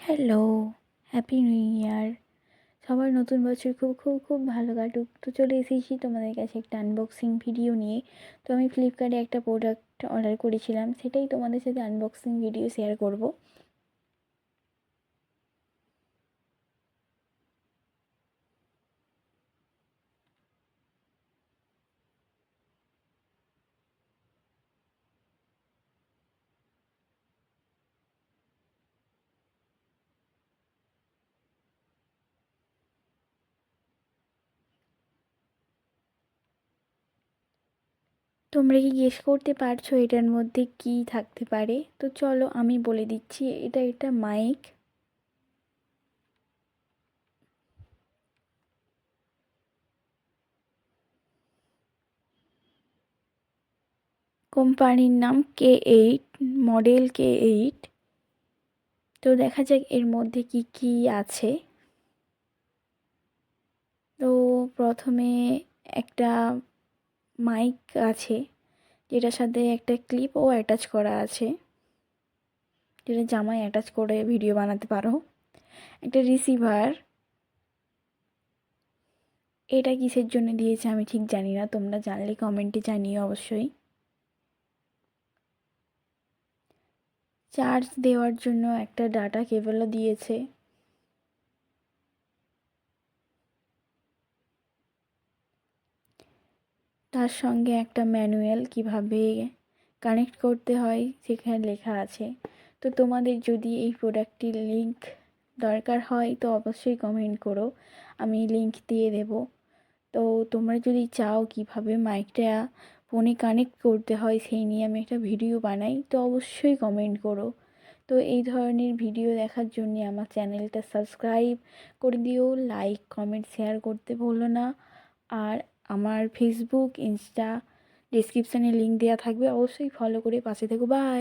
Hello, happy new year. সবার নতুন বছর খুব খুব খুব ভালো কাটুক। তো চলে এসেছি তোমাদের কাছে একটা আনবক্সিং ভিডিও নিয়ে। তো আমি ফ্লিপকার্টে একটা প্রোডাক্ট অর্ডার করেছিলাম, সেটাই তোমাদের সাথে আনবক্সিং ভিডিও শেয়ার করব। তোমরা কি গেস করতে পারছো এটার মধ্যে কি থাকতে পারে? তো চলো আমি বলে দিচ্ছি, এটা একটা মাইক। কোম্পানির নাম K8, মডেল K8। তো দেখা যাক এর মধ্যে কি কি আছে। তো প্রথমে একটা মাইক আছে, যেটার সাথে একটা ক্লিপও অ্যাটাচ করা আছে, যেটা জামায় অ্যাটাচ করে ভিডিও বানাতে পারো। একটা রিসিভার, এটা কিসের জন্য দিয়েছে আমি ঠিক জানি না, তোমরা জানলে কমেন্টে জানিও অবশ্যই। চার্জ দেওয়ার জন্য একটা ডাটা কেবলও দিয়েছে। তার সঙ্গে একটা ম্যানুয়াল কিভাবে কানেক্ট করতে হয় সেখানে লেখা আছে। তো তোমাদের যদি এই প্রোডাক্টটির লিংক দরকার হয় তো অবশ্যই কমেন্ট করো, আমি লিংক দিয়ে দেব। তো তোমরা যদি চাও কিভাবে মাইকটা ফোনে কানেক্ট করতে হয় সেই নিয়ে আমি একটা ভিডিও বানাই, তো অবশ্যই কমেন্ট করো। তো এই ধরনের ভিডিও দেখার জন্য আমার চ্যানেলটা সাবস্ক্রাইব করে দিও, লাইক কমেন্ট শেয়ার করতে ভুলো না। আর আমার ফেসবুক ইনস্টা ডিসক্রিপশানে লিংক দেওয়া থাকবে, অবশ্যই ফলো করে পাশে থেকো। বাই।